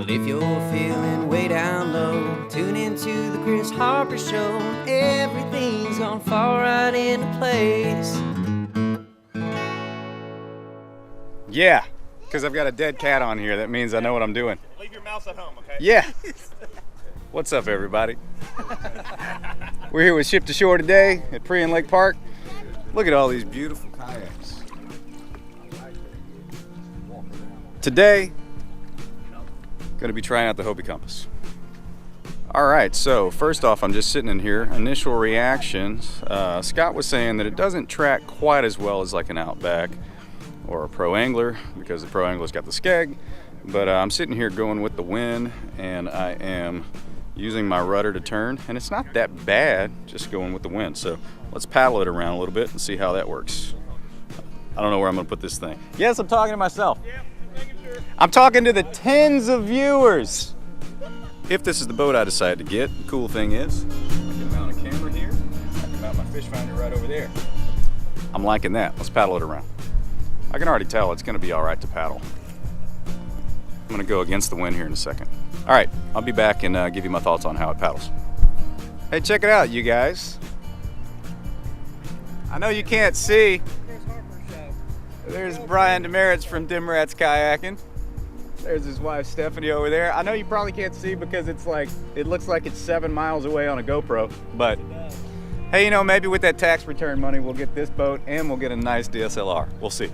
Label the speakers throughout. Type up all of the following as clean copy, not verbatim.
Speaker 1: Well, if you're feeling way down low, tune into the Kris Harper Show. Everything's gonna fall right into place.
Speaker 2: Yeah, because I've got a dead cat on here. That means I know what I'm doing.
Speaker 3: Leave your mouse at home, okay?
Speaker 2: Yeah. What's up, everybody? We're here with Ship to Shore today at Prion Lake Park. Look at all these beautiful kayaks. Today, going to be trying out the Hobie Compass. All right, so first off, I'm just sitting in here. Initial reactions. Scott was saying that it doesn't track quite as well as like an Outback or a Pro Angler, because the Pro Angler's got the skeg. But I'm sitting here going with the wind, and I am using my rudder to turn, and it's not that bad just going with the wind. So let's paddle it around a little bit and see how that works. I don't know where I'm gonna put this thing. Yes, I'm talking to myself.
Speaker 3: Yep, making sure.
Speaker 2: I'm talking to the tens of viewers. If this is the boat I decide to get, the cool thing is I can mount a camera here. I can mount my fish finder right over there. I'm liking that. Let's paddle it around. I can already tell it's gonna be all right to paddle. I'm gonna go against the wind here in a second. All right, I'll be back and give you my thoughts on how it paddles. Hey, check it out, you guys. I know you can't see.
Speaker 3: Kris Harper Show.
Speaker 2: There's Brian Demerits from Demerits Kayaking. There's his wife Stephanie over there. I know you probably can't see because it's like, it looks like it's 7 miles away on a GoPro, but hey, you know, maybe with that tax return money, we'll get this boat and we'll get a nice DSLR. We'll see.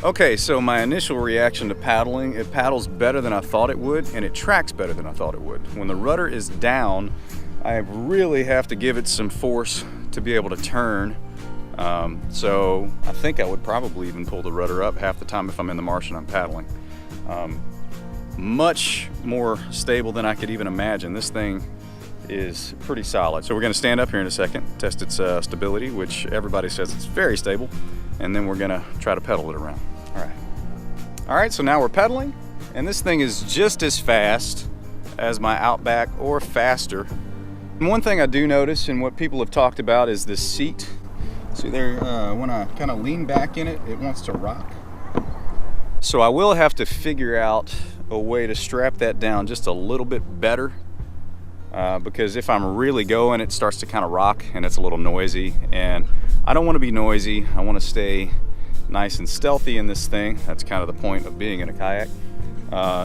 Speaker 2: Okay, so my initial reaction to paddling, it paddles better than I thought it would, and it tracks better than I thought it would. When the rudder is down, I really have to give it some force to be able to turn. So I think I would probably even pull the rudder up half the time if I'm in the marsh and I'm paddling. Much more stable than I could even imagine. This thing is pretty solid. So we're gonna stand up here in a second, test its stability, which everybody says it's very stable, and then we're gonna try to pedal it around. All right, so now we're pedaling, and this thing is just as fast as my Outback or faster. And one thing I do notice, and what people have talked about, is this seat. See there, when I kind of lean back in it, it wants to rock. So I will have to figure out a way to strap that down just a little bit better, because if I'm really going, it starts to kind of rock and it's a little noisy, and I don't want to be noisy. I want to stay nice and stealthy in this thing. That's kind of the point of being in a kayak.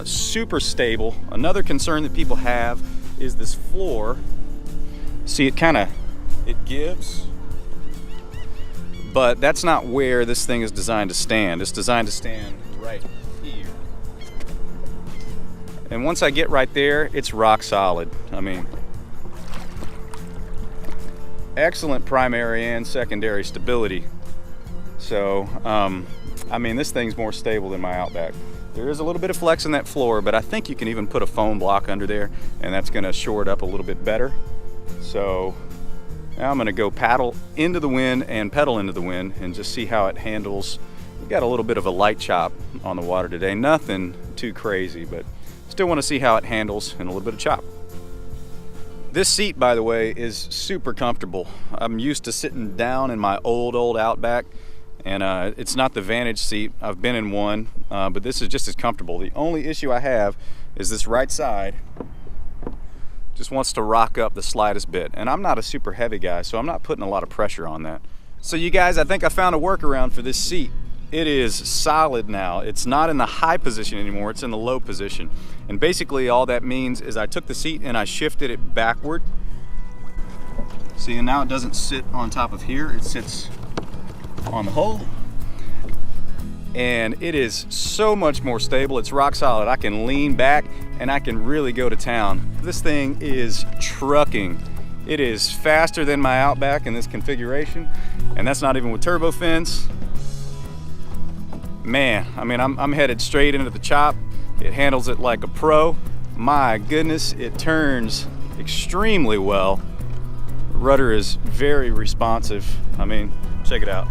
Speaker 2: Super stable. Another concern that people have is this floor. See, it gives, but that's not where this thing is designed to stand. It's designed to stand right here. And once I get right there, it's rock solid. I mean, excellent primary and secondary stability. So, I mean, this thing's more stable than my Outback. There is a little bit of flex in that floor, but I think you can even put a foam block under there, and that's gonna shore it up a little bit better. So now I'm gonna go paddle into the wind and pedal into the wind and just see how it handles. We got a little bit of a light chop on the water today. Nothing too crazy, but still want to see how it handles and a little bit of chop. This seat, by the way, is super comfortable. I'm used to sitting down in my old Outback, and it's not the Vantage seat. I've been in one, but this is just as comfortable. The only issue I have is this right side just wants to rock up the slightest bit, and I'm not a super heavy guy, so I'm not putting a lot of pressure on that. So you guys, I think I found a workaround for this seat. It is solid now. It's not in the high position anymore, it's in the low position. And basically all that means is I took the seat and I shifted it backward. See, and now it doesn't sit on top of here, it sits on the hull. And it is so much more stable, it's rock solid. I can lean back and I can really go to town. This thing is trucking. It is faster than my Outback in this configuration, and that's not even with turbo fins. Man, I mean, I'm headed straight into the chop. It handles it like a pro. My goodness, it turns extremely well. The rudder is very responsive. I mean, check it out.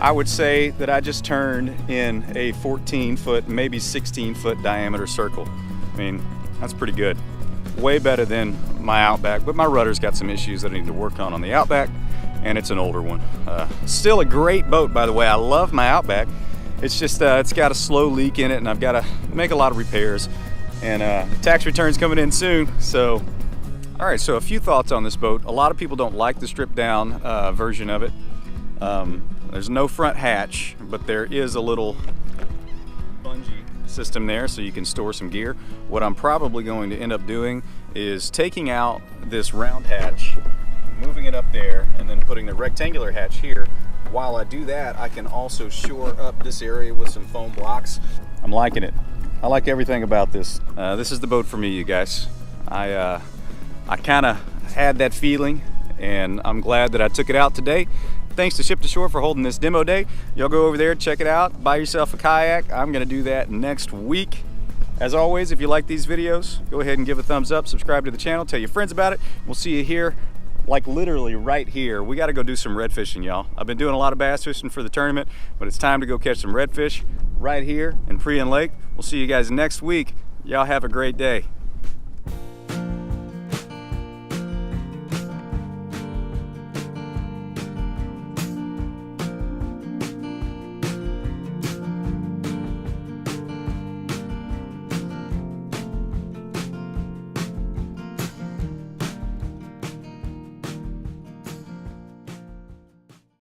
Speaker 2: I would say that I just turned in a 14-foot, maybe 16-foot diameter circle. I mean, that's pretty good. way better than my Outback, but my rudder's got some issues that I need to work on the Outback, and it's an older one. Still a great boat, by the way. I love my Outback. It's just it's got a slow leak in it, and I've got to make a lot of repairs, and tax return's coming in soon. So all right, so a few thoughts on this boat. A lot of people don't like the stripped down version of it. There's no front hatch, but there is a little bungee system there so you can store some gear. What I'm probably going to end up doing is taking out this round hatch, moving it up there, and then putting the rectangular hatch here. While I do that, I can also shore up this area with some foam blocks. I'm liking it. I like everything about this. This is the boat for me, you guys. I kind of had that feeling, and I'm glad that I took it out today. Thanks to Ship to Shore for holding this demo day. Y'all go over there, check it out, buy yourself a kayak. I'm gonna do that next week. As always, if you like these videos, go ahead and give a thumbs up, subscribe to the channel, tell your friends about it. We'll see you here, like literally right here. We gotta go do some red fishing, y'all. I've been doing a lot of bass fishing for the tournament, but it's time to go catch some redfish right here in Prion Lake. We'll see you guys next week. Y'all have a great day.